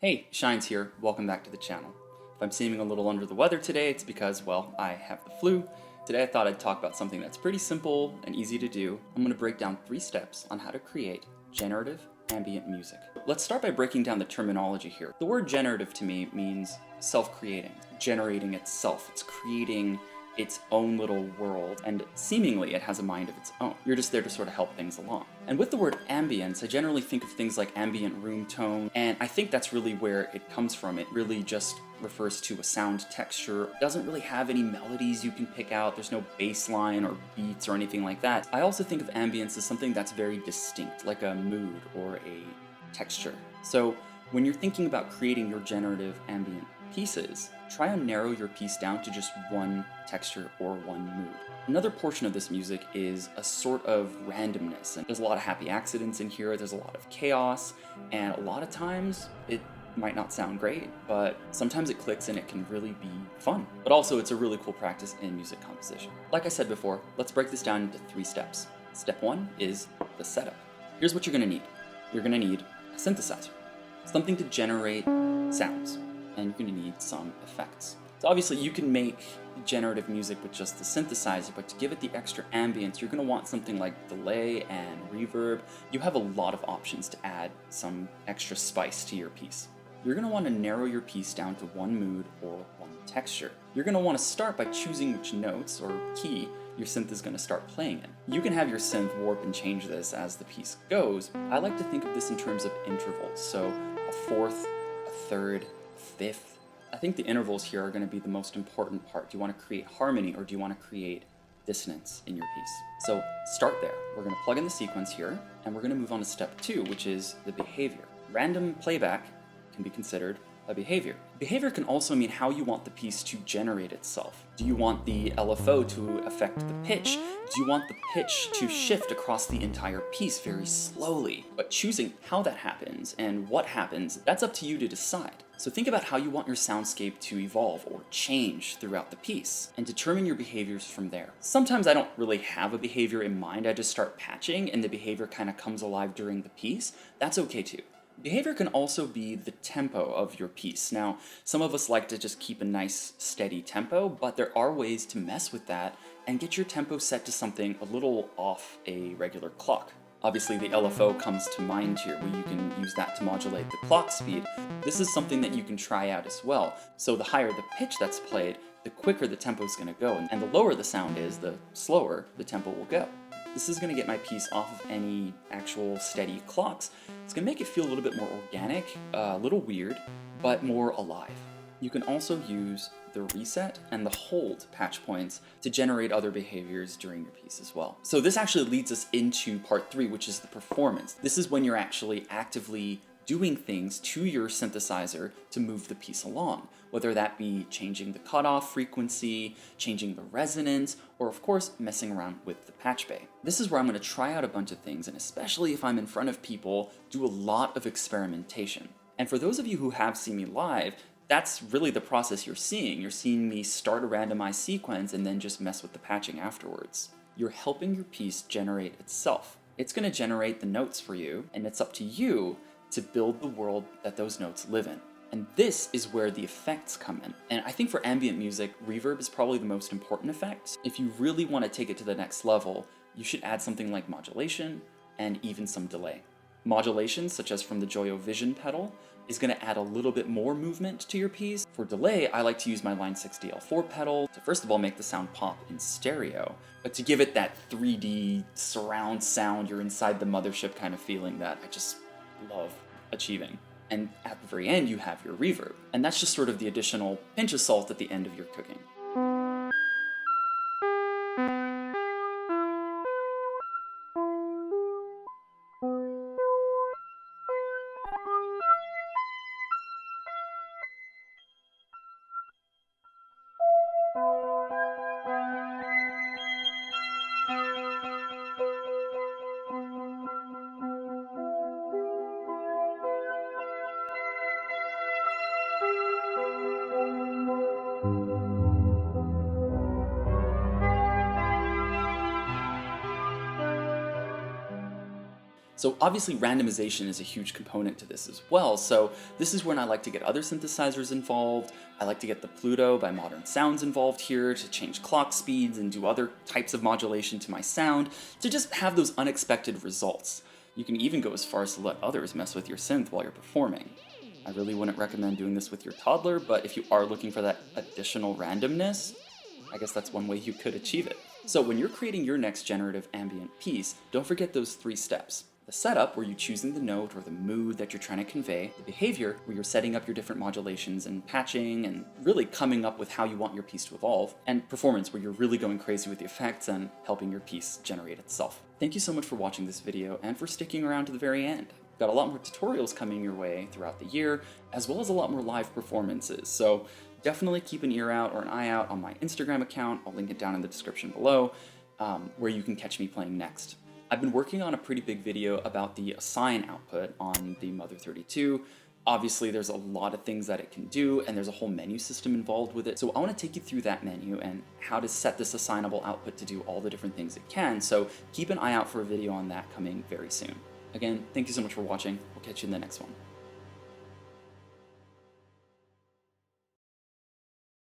Hey, Shines here. Welcome back to the channel. If I'm seeming a little under the weather today, it's because, well, I have the flu. Today I thought I'd talk about something that's pretty simple and easy to do. I'm going to break down 3 steps on how to create generative ambient music. Let's start by breaking down the terminology here. The word generative to me means self-creating, generating itself. It's creating its own little world, and seemingly it has a mind of its own. You're just there to sort of help things along. And with the word ambience, I generally think of things like ambient room tone, and I think that's really where it comes from. It really just refers to a sound texture. It doesn't really have any melodies you can pick out. There's no bass line or beats or anything like that. I also think of ambience as something that's very distinct, like a mood or a texture. So when you're thinking about creating your generative ambient pieces, try and narrow your piece down to just one texture or one mood. Another portion of this music is a sort of randomness, and there's a lot of happy accidents in here, there's a lot of chaos, and a lot of times it might not sound great, but sometimes it clicks and it can really be fun. But also it's a really cool practice in music composition. Like I said before, let's break this down into 3 steps. Step 1 is the setup. Here's what you're gonna need. You're gonna need a synthesizer, something to generate sounds, and you're going to need some effects. So obviously you can make generative music with just the synthesizer, but to give it the extra ambience, you're going to want something like delay and reverb. You have a lot of options to add some extra spice to your piece. You're going to want to narrow your piece down to one mood or one texture. You're going to want to start by choosing which notes or key your synth is going to start playing in. You can have your synth warp and change this as the piece goes. I like to think of this in terms of intervals, so a fourth, a third, fifth. I think the intervals here are going to be the most important part. Do you want to create harmony or do you want to create dissonance in your piece? So start there. We're going to plug in the sequence here, and we're going to move on to step 2, which is the behavior. Random playback can be considered a behavior. Behavior can also mean how you want the piece to generate itself. Do you want the LFO to affect the pitch? Do you want the pitch to shift across the entire piece very slowly? But choosing how that happens and what happens, that's up to you to decide. So think about how you want your soundscape to evolve or change throughout the piece, and determine your behaviors from there. Sometimes I don't really have a behavior in mind, I just start patching and the behavior kind of comes alive during the piece. That's okay too. Behavior can also be the tempo of your piece. Now, some of us like to just keep a nice steady tempo, but there are ways to mess with that and get your tempo set to something a little off a regular clock. Obviously the LFO comes to mind here, where you can use that to modulate the clock speed. This is something that you can try out as well. So the higher the pitch that's played, the quicker the tempo is going to go, and the lower the sound is, the slower the tempo will go. This is going to get my piece off of any actual steady clocks. It's going to make it feel a little bit more organic, a little weird, but more alive. You can also use the reset and the hold patch points to generate other behaviors during your piece as well. So this actually leads us into part 3, which is the performance. This is when you're actually actively doing things to your synthesizer to move the piece along, whether that be changing the cutoff frequency, changing the resonance, or of course messing around with the patch bay. This is where I'm going to try out a bunch of things, and especially if I'm in front of people, do a lot of experimentation. And for those of you who have seen me live, that's really the process you're seeing. You're seeing me start a randomized sequence and then just mess with the patching afterwards. You're helping your piece generate itself. It's going to generate the notes for you, and it's up to you to build the world that those notes live in. And this is where the effects come in. And I think for ambient music, reverb is probably the most important effect. If you really want to take it to the next level, you should add something like modulation and even some delay. Modulation, such as from the Joyo Vision pedal, is going to add a little bit more movement to your piece. For delay, I like to use my Line 6 DL4 pedal to first of all make the sound pop in stereo, but to give it that 3D surround sound, you're inside the mothership kind of feeling that I just love achieving. And at the very end, you have your reverb. And that's just sort of the additional pinch of salt at the end of your cooking. So obviously randomization is a huge component to this as well, so this is when I like to get other synthesizers involved. I like to get the Pluto by Modern Sounds involved here to change clock speeds and do other types of modulation to my sound to just have those unexpected results. You can even go as far as to let others mess with your synth while you're performing. I really wouldn't recommend doing this with your toddler, but if you are looking for that additional randomness, I guess that's one way you could achieve it. So when you're creating your next generative ambient piece, don't forget those 3 steps. The setup, where you're choosing the note or the mood that you're trying to convey. The behavior, where you're setting up your different modulations and patching and really coming up with how you want your piece to evolve. And performance, where you're really going crazy with the effects and helping your piece generate itself. Thank you so much for watching this video and for sticking around to the very end. Got a lot more tutorials coming your way throughout the year, as well as a lot more live performances. So definitely keep an ear out or an eye out on my Instagram account. I'll link it down in the description below, where you can catch me playing next. I've been working on a pretty big video about the assign output on the Mother-32. Obviously, there's a lot of things that it can do, and there's a whole menu system involved with it. So I want to take you through that menu and how to set this assignable output to do all the different things it can. So keep an eye out for a video on that coming very soon. Again, thank you so much for watching. We'll catch you in the next one.